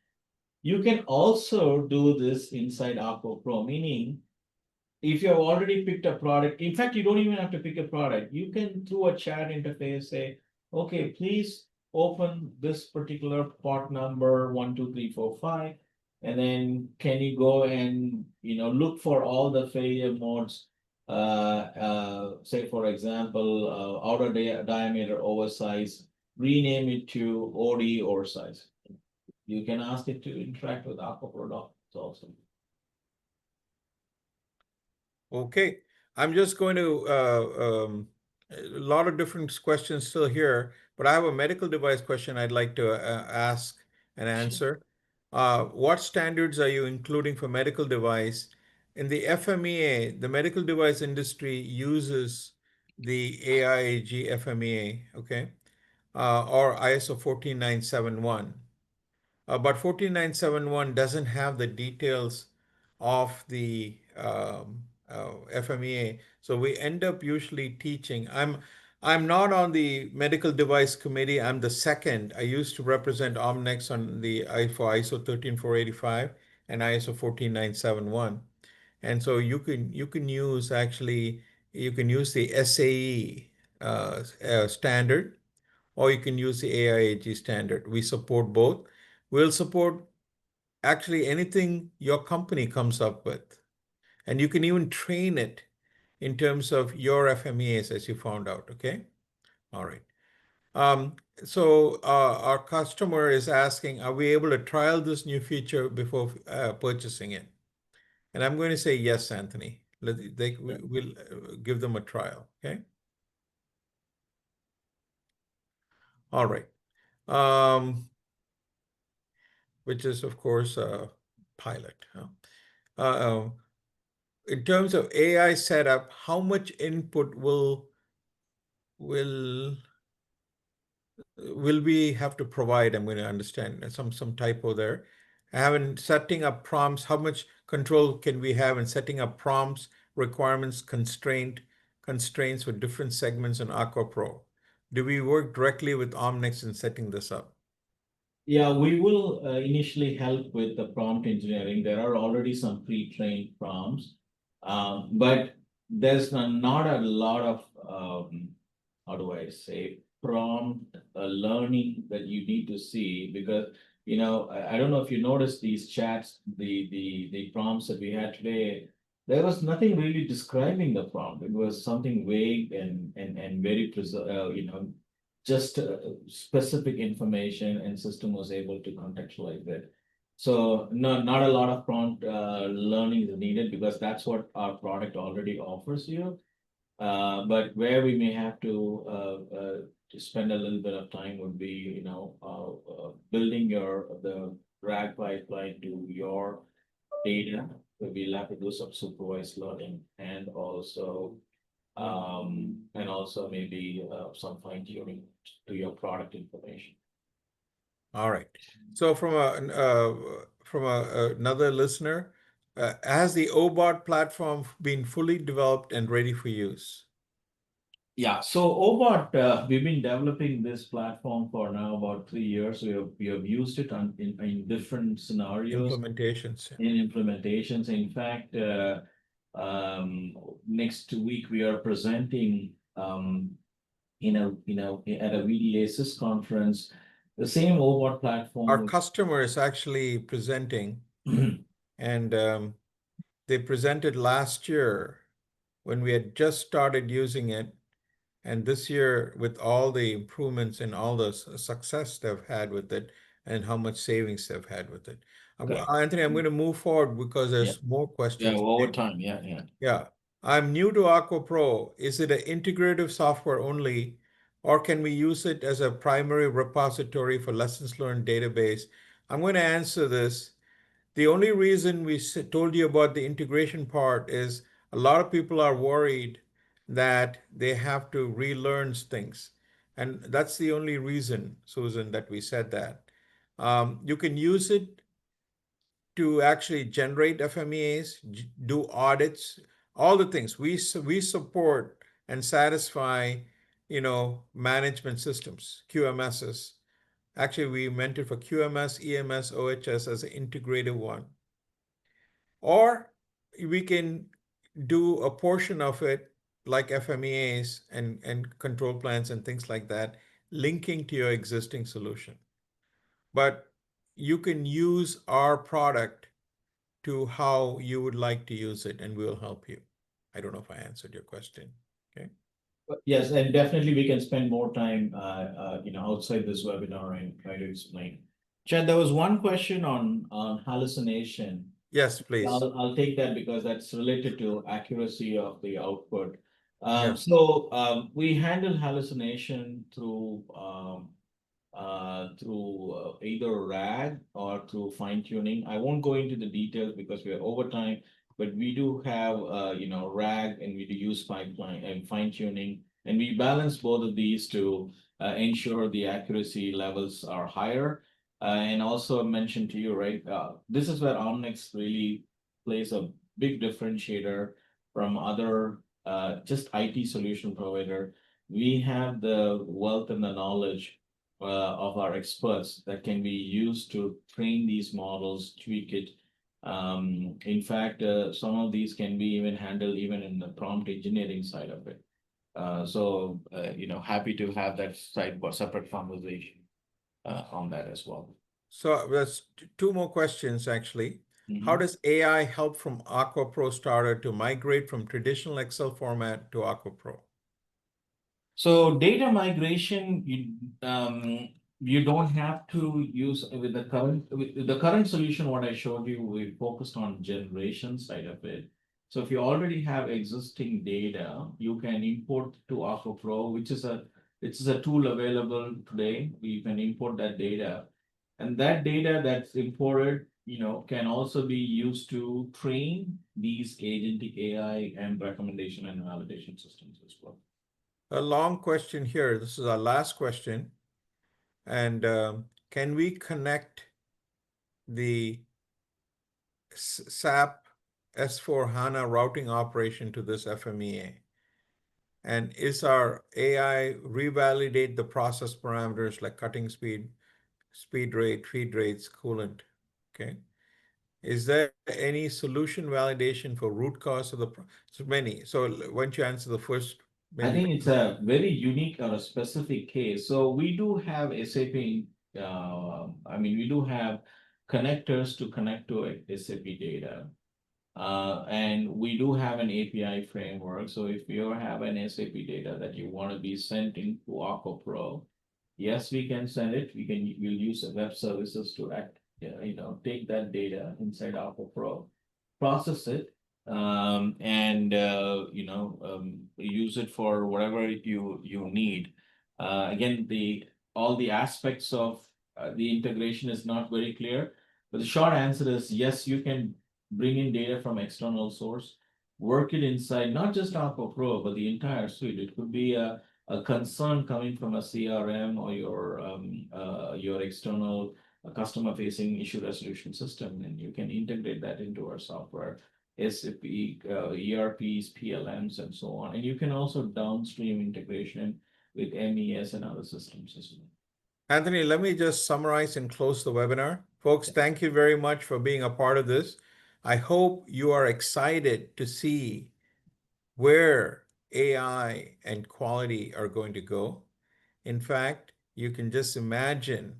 You can also do this inside AQuA Pro, meaning if you have already picked a product, in fact, you don't even have to pick a product. You can, through a chat interface, say, okay, please open this particular part number 12345. And then can you go and look for all the failure modes? Say, for example, outer diameter oversize, rename it to OD oversize. You can ask it to interact with AQuA Pro also. Okay, I'm just going to, a lot of different questions still here, but I have a medical device question I'd like to ask and answer. What standards are you including for medical device? In the FMEA, the medical device industry uses the AIAG FMEA, okay, or ISO 14971. But 14971 doesn't have the details of the FMEA. So we end up usually teaching. I'm not on the medical device committee. I'm the second. I used to represent Omnex on the for ISO 13485 and ISO 14971. And so you can use actually you can use the SAE standard, or you can use the AIAG standard. We support both. We'll support actually anything your company comes up with. And you can even train it in terms of your FMEAs, as you found out, okay? All right. So our customer is asking, are we able to trial this new feature before purchasing it? And I'm going to say yes, Anthony. We'll give them a trial, okay? All right. Which is, of course, a pilot. In terms of AI setup, how much input will we have to provide? I'm going to understand some typo there. Having setting up prompts, how much control can we have in setting up prompts, requirements, constraints for different segments in AQuA Pro? Do we work directly with Omnex in setting this up? Yeah, we will initially help with the prompt engineering. There are already some pre-trained prompts, but there's not a lot of, how do I say, prompt learning that you need to see, because I don't know if you noticed these chats, the prompts that we had today. There was nothing really describing the prompt. It was something vague and very just specific information, and system was able to contextualize it. So not a lot of prompt learning is needed, because that's what our product already offers you. But where we may have to spend a little bit of time would be, building the RAG pipeline to your data. So we'll have to do some supervised learning, and also maybe some fine tuning to your product information. All right. So from another listener, has the OBOT platform been fully developed and ready for use? Yeah, so OBOT, we've been developing this platform for now about 3 years. We have used it in different scenarios. Implementations. In implementations. In fact, next week we are presenting at a VDA Sys conference, the same OBOT platform. Our customer is actually presenting, and they presented last year when we had just started using it. And this year, with all the improvements and all the success they've had with it, and how much savings they've had with it. Anthony, I'm going to move forward because there's more questions. Yeah, over time. Yeah. Yeah. I'm new to AQuA Pro. Is it an integrative software only, or can we use it as a primary repository for lessons learned database? I'm going to answer this. The only reason we told you about the integration part is a lot of people are worried that they have to relearn things. And that's the only reason, Susan, that we said that. You can use it to actually generate FMEAs, do audits, all the things. We support and satisfy, management systems, QMSs. Actually, we meant it for QMS, EMS, OHS as an integrated one. Or we can do a portion of it like FMEAs and control plans and things like that, linking to your existing solution. But you can use our product to how you would like to use it, and we'll help you. I don't know if I answered your question. Okay. Yes, and definitely we can spend more time, outside this webinar and try to explain. Chad, there was one question on hallucination. Yes, please. I'll take that because that's related to accuracy of the output. Yeah. We handle hallucination through either RAG or through fine tuning. I won't go into the details because we are over time, but we do have RAG and we do use pipeline and fine tuning, and we balance both of these to ensure the accuracy levels are higher. And also mentioned to you, right? This is where Omnex really plays a big differentiator from other just IT solution provider. We have the wealth and the knowledge of our experts that can be used to train these models, tweak it. In fact, some of these can be even handled even in the prompt engineering side of it. Happy to have that separate conversation on that as well. So there's two more questions actually. Mm-hmm. How does AI help from AQuA Pro Starter to migrate from traditional Excel format to AQuA Pro? So data migration, you don't have to use with the current solution. What I showed you, we focused on generation side of it. So if you already have existing data, you can import to AQuA Pro, which is a tool available today. You can import that data, and that data that's imported, can also be used to train these agentic AI and recommendation and validation systems as well. A long question here. This is our last question. And can we connect the SAP S/4HANA routing operation to this FMEA? And is our AI revalidate the process parameters like cutting speed, speed rate, feed rates, coolant? Okay. Is there any solution validation for root cause of the so many? So why don't you answer the first? I think it's a very unique or a specific case. So we do have SAP, we do have connectors to connect to SAP data. And we do have an API framework. So if you have an SAP data that you want to be sent into AQuA Pro, yes, we can send it. We'll use web services to take that data inside AQuA Pro, process it, and use it for whatever you need. Again, all the aspects of the integration is not very clear, but the short answer is yes, you can bring in data from external source, work it inside not just AQuA Pro, but the entire suite. It could be a concern coming from a CRM or your external customer facing issue resolution system, and you can integrate that into our software, SAP, ERPs, PLMs, and so on. And you can also downstream integration with MES and other systems as well. Anthony, let me just summarize and close the webinar. Folks, thank you very much for being a part of this. I hope you are excited to see where AI and quality are going to go. In fact, you can just imagine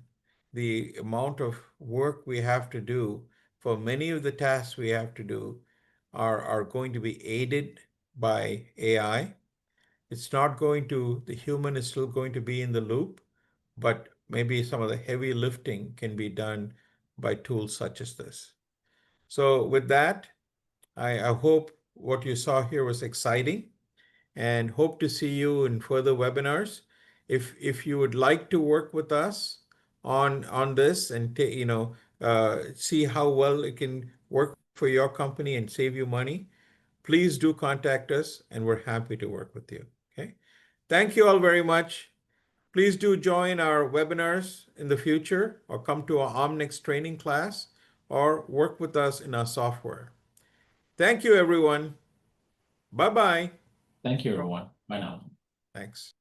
the amount of work we have to do for many of the tasks we have to do are going to be aided by AI. It's not going to, the human is still going to be in the loop, but maybe some of the heavy lifting can be done by tools such as this. So with that, I hope what you saw here was exciting and hope to see you in further webinars. If you would like to work with us on this and see how well it can work for your company and save you money, please do contact us, and we're happy to work with you. Okay. Thank you all very much. Please do join our webinars in the future, or come to our Omnex training class, or work with us in our software. Thank you, everyone. Bye-bye. Thank you, everyone. Bye now. Thanks.